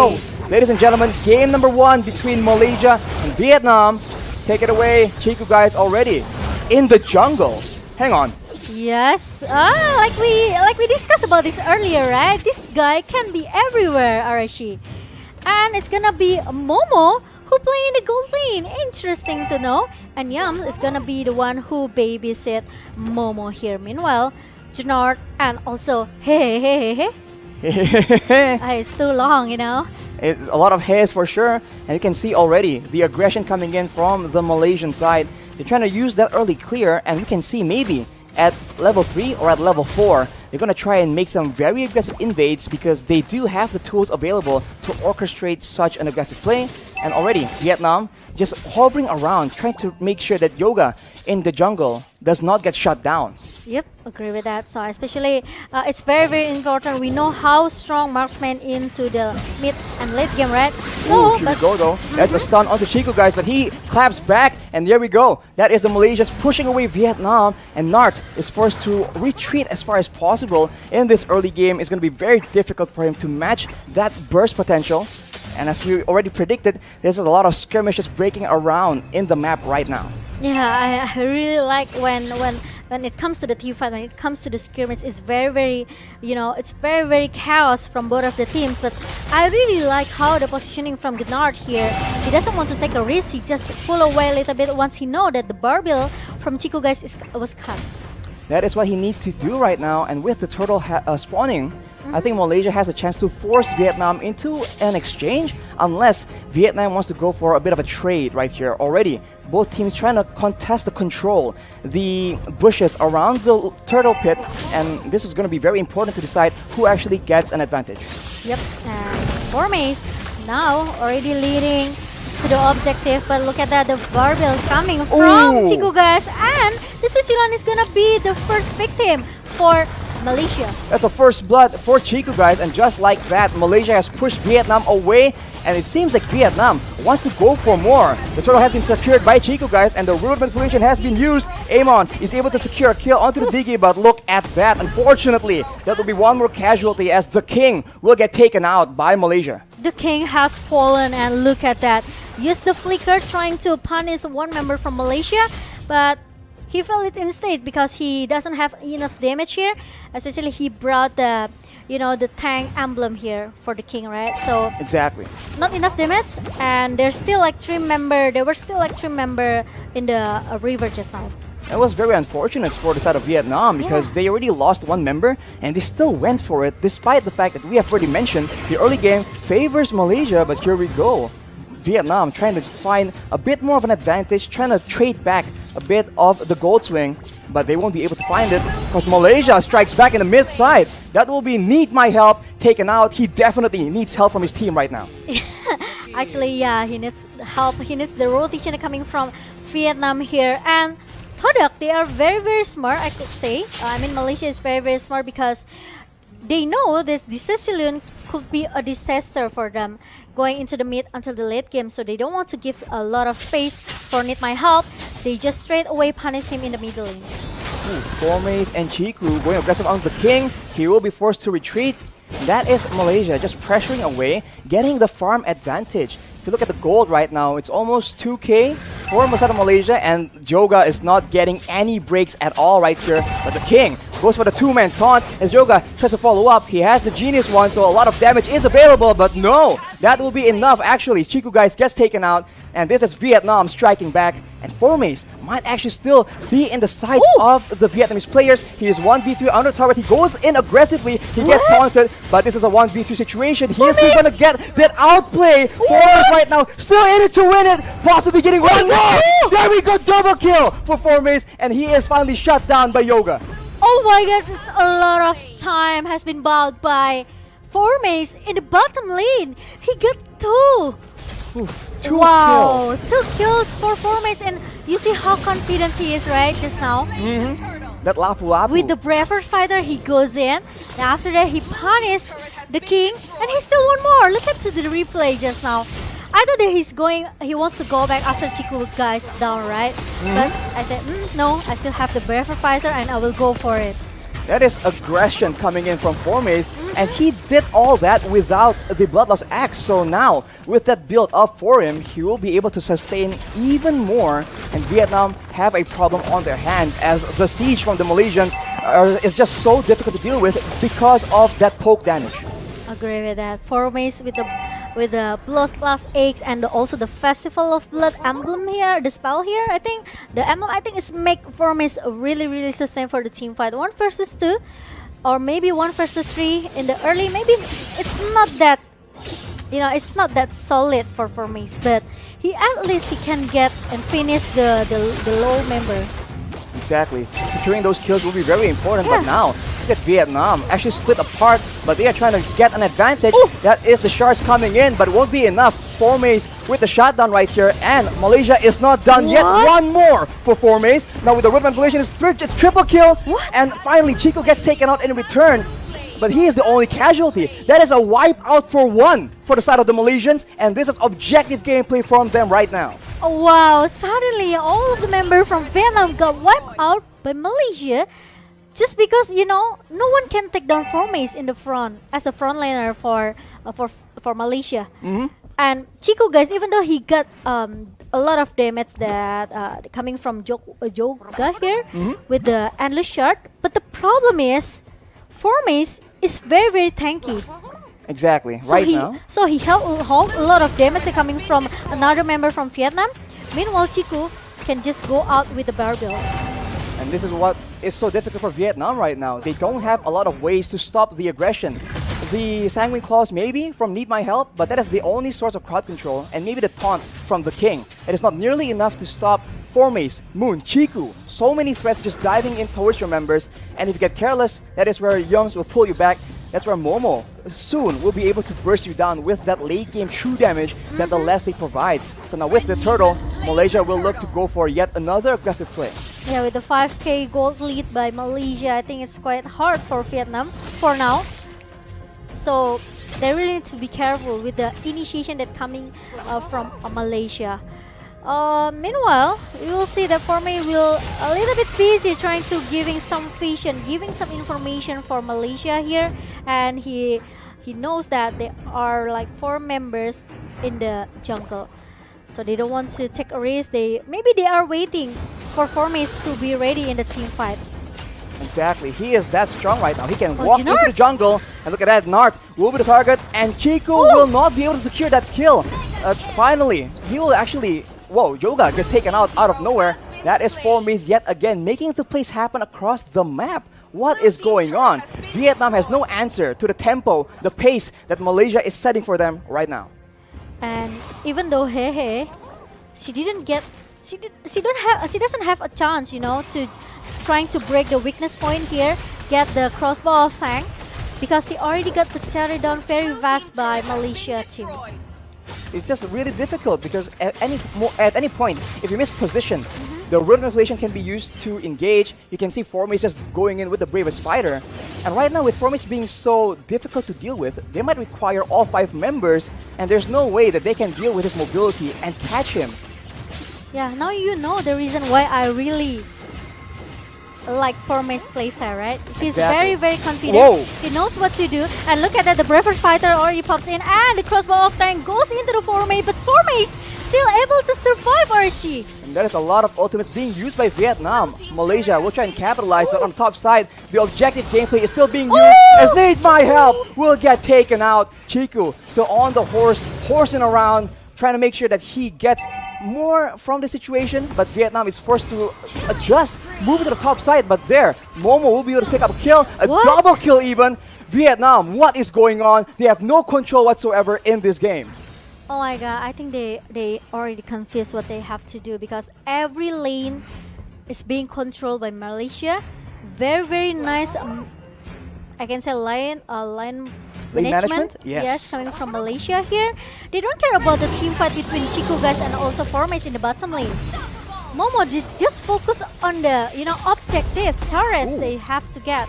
go. Ladies and gentlemen, game number 1 between Malaysia and Vietnam. Take it away. Chiku guys already in the jungle. Hang on. Yes, like we discussed about this earlier, right? This guy can be everywhere, Arashi. And it's gonna be Momo who play in the gold lane. Interesting to know. And Yam is gonna be the one who babysit Momo here. Meanwhile, Janard and also it's too long, you know. It's a lot of hairs for sure, and you can see already the aggression coming in from the Malaysian side. They're trying to use that early clear, and we can see maybe at level 3 or at level 4, they're going to try and make some very aggressive invades because they do have the tools available to orchestrate such an aggressive play. And already, Vietnam just hovering around, trying to make sure that Yoga in the jungle does not get shut down. Yep, agree with that. So especially, it's very, very important. We know how strong marksman into the mid and late game, right? Ooh, here we go though. That's a stun onto Chico, guys, but he claps back, and there we go. That is the Malaysians pushing away Vietnam, and Nart is forced to retreat as far as possible in this early game. It's going to be very difficult for him to match that burst potential. And as we already predicted, there's a lot of skirmishes breaking around in the map right now. Yeah, I really like when it comes to the team fight, when it comes to the skirmish, it's very, very, you know, it's very, very chaos from both of the teams. But I really like how the positioning from Gnard here. He doesn't want to take a risk. He just pull away a little bit once he know that the barbell from Chico guys was cut. That is what he needs to do right now. And with the turtle spawning, I think Malaysia has a chance to force Vietnam into an exchange, unless Vietnam wants to go for a bit of a trade right here already. Both teams trying to contest the control, the bushes around the turtle pit, and this is going to be very important to decide who actually gets an advantage. Yep, and Formace now already leading to the objective, but look at that, the barbell is coming from Chico guys, and this Cecilan is gonna be the first victim for Malaysia. That's a first blood for Chico guys, and just like that, Malaysia has pushed Vietnam away, and it seems like Vietnam wants to go for more. The turtle has been secured by Chico guys, and the root manipulation has been used. Amon is able to secure a kill onto the Diggy, but look at that. Unfortunately, that will be one more casualty as the King will get taken out by Malaysia. The King has fallen, and look at that. Use the flicker trying to punish one member from Malaysia, but he fell it instead because he doesn't have enough damage here. Especially he brought the, you know, the tank emblem here for the King, right? So exactly, not enough damage, and there's still like 3 member. There were still like 3 member in the river just now. That was very unfortunate for the side of Vietnam because they already lost 1 member and they still went for it, despite the fact that we have already mentioned the early game favors Malaysia. But here we go. Vietnam trying to find a bit more of an advantage, trying to trade back a bit of the gold swing, but they won't be able to find it because Malaysia strikes back in the mid side. That will be Need My Help taken out. He definitely needs help from his team right now. Actually, yeah, he needs help. He needs the rotation coming from Vietnam here. And Todak, they are very, very smart, I could say. I mean, Malaysia is very, very smart because they know that the Sicilian could be a disaster for them going into the mid until the late game. So they don't want to give a lot of space for Need My Help. They just straight away punish him in the middle lane. Formace and Chiku going aggressive on the King. He will be forced to retreat. That is Malaysia just pressuring away, getting the farm advantage. If you look at the gold right now, it's almost 2k for Masada Malaysia, and Joga is not getting any breaks at all right here. But the King goes for the 2-man taunt as Joga tries to follow up. He has the genius one, so a lot of damage is available, but no, that will be enough actually. Chiku guys gets taken out, and this is Vietnam striking back, and Formace might actually still be in the sights of the Vietnamese players. He is 1v3 under turret. He goes in aggressively. He gets taunted, but this is a 1v3 situation. He is still gonna get that outplay. Formace right now still in it to win it, possibly getting one more. There we go, double kill for Formace, and he is finally shut down by Yoga. Oh my god, it's a lot of time has been bought by Formace in the bottom lane. He got 2. Two wow, kills. 2 kills for Formace, and you see how confident he is, right, just now? That Lapu Lapu. With the Breathers Fighter, he goes in, and after that, he punished the King, and he still won more. Look at the replay just now. I thought that he wants to go back after Chiku guys down, right? But I said, no, I still have the Breathers Fighter, and I will go for it. That is aggression coming in from Formace. And he did all that without the Bloodlust Axe. So now, with that build up for him, he will be able to sustain even more. And Vietnam have a problem on their hands as the siege from the Malaysians is just so difficult to deal with because of that poke damage. Agree with that. Formace with the Bloodlust Axe and also the Festival of Blood emblem here, the spell here. I think the emblem it's make Formace really sustain for the team fight. 1 versus 2, or maybe 1 versus 3 in the early. Maybe it's not that, it's not that solid for Formace, but at least he can get and finish the low member. Exactly. Securing those kills will be very important, but now look at Vietnam actually split apart, but they are trying to get an advantage. Ooh. That is the shards coming in, but it won't be enough. Formace with the shotdown right here, and Malaysia is not done yet. One more for Formace. Now with the whip manipulation, it's triple kill, and finally Chico gets taken out in return. But he is the only casualty. That is a wipe out for 1 for the side of the Malaysians, and this is objective gameplay from them right now. Oh, wow, suddenly all of the members from Vietnam got wiped out by Malaysia just because, no one can take down Formace in the front as the frontliner for Malaysia. And Chico, guys, even though he got a lot of damage that coming from Joga here with the Endless Shard, but the problem is Formace is very tanky. Exactly. So he hold a lot of damage coming from another member from Vietnam. Meanwhile, Chico can just go out with the barbell. And this is what is so difficult for Vietnam right now. They don't have a lot of ways to stop the aggression. The Sanguine Claws maybe from Need My Help, but that is the only source of crowd control, and maybe the taunt from the King. It is not nearly enough to stop Formace, Moon, Chiku. So many threats just diving in towards your members, and if you get careless, that is where Youngs will pull you back. That's where Momo soon will be able to burst you down with that late game true damage that the last league provides. So now with the turtle, Malaysia will look to go for yet another aggressive play. Yeah, with the 5k gold lead by Malaysia, I think it's quite hard for Vietnam for now. So they really need to be careful with the initiation that coming from Malaysia. Meanwhile, we will see that Formace will a little bit busy trying to giving some vision, giving some information for Malaysia here, and he knows that there are like 4 members in the jungle, so they don't want to take a risk. Maybe they are waiting for Formace to be ready in the team fight. Exactly, he is that strong right now. He can walk into the jungle, and look at that, Nart will be the target, and Chico will not be able to secure that kill. Finally, he will actually. Whoa, Yoga gets taken out of nowhere. That is Formace yet again, making the plays happen across the map. What is going on? Vietnam has no answer to the tempo, the pace that Malaysia is setting for them right now. And even though Hehe, she doesn't have a chance, to trying to break the weakness point here, get the crossbow of Sang, because he already got the cherry down very fast by Malaysia team. It's just really difficult because at any point, if you miss position, the root manipulation can be used to engage. You can see Formace just going in with the bravest fighter. And right now with Formace being so difficult to deal with, they might require all 5 members, and there's no way that they can deal with his mobility and catch him. Yeah, now you know the reason why I really like Formace playstyle, right? He's very confident. Whoa. He knows what to do. And look at that, the bravest fighter already pops in, and the crossbow of Tang goes into the Formace, but Formace still able to survive, Archie. And there is a lot of ultimates being used by Vietnam. Malaysia will try and capitalize, but on the top side, the objective gameplay is still being used. As Need My Help will get taken out. Chiku still on the horse, horsing around, trying to make sure that he gets more from the situation, but Vietnam is forced to adjust, moving to the top side, but there, Momo will be able to pick up a kill, double kill even. Vietnam, what is going on? They have no control whatsoever in this game. Oh my god, I think they already confused what they have to do, because every lane is being controlled by Malaysia. Very nice, I can say lane management. Yes, coming from Malaysia here. They don't care about the team fight between Chico guys and also Formace in the bottom lane. Momo just focus on the objective turrets they have to get.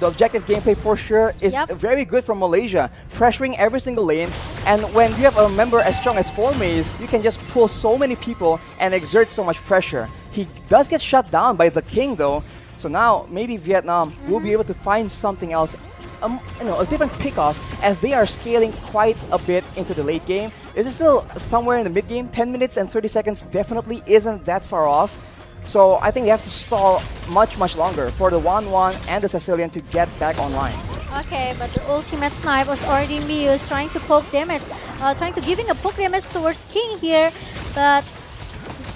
The objective gameplay for sure is very good from Malaysia, pressuring every single lane. And when you have a member as strong as Formace, you can just pull so many people and exert so much pressure. He does get shut down by the King though, so now maybe Vietnam will be able to find something else a different pickoff as they are scaling quite a bit into the late game. Is it still somewhere in the mid game? 10 minutes and 30 seconds definitely isn't that far off. So I think they have to stall much longer for the 1-1 and the Sicilian to get back online. Okay, but the ultimate snipe was already Mius trying to poke damage, trying to giving a poke damage towards King here, but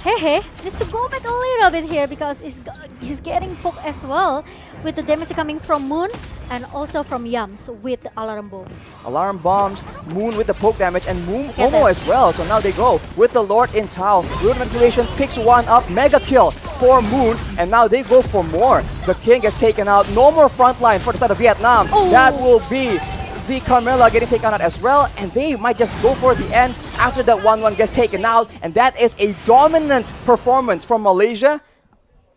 Hehe needs to go back a little bit here because he's getting poked as well with the damage coming from Moon and also from Yams with the alarm bomb. Alarm bombs, Moon with the poke damage, and Momo as well. So now they go with the Lord in Tau. Root Manipulation picks one up, mega kill for Moon, and now they go for more. The King gets taken out. No more frontline for the side of Vietnam. Oh. That will be the Carmilla getting taken out as well, and they might just go for the end after that 1-1 gets taken out, and that is a dominant performance from Malaysia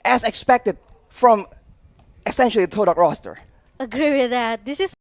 as expected from essentially the Todak roster. Agree with that. This is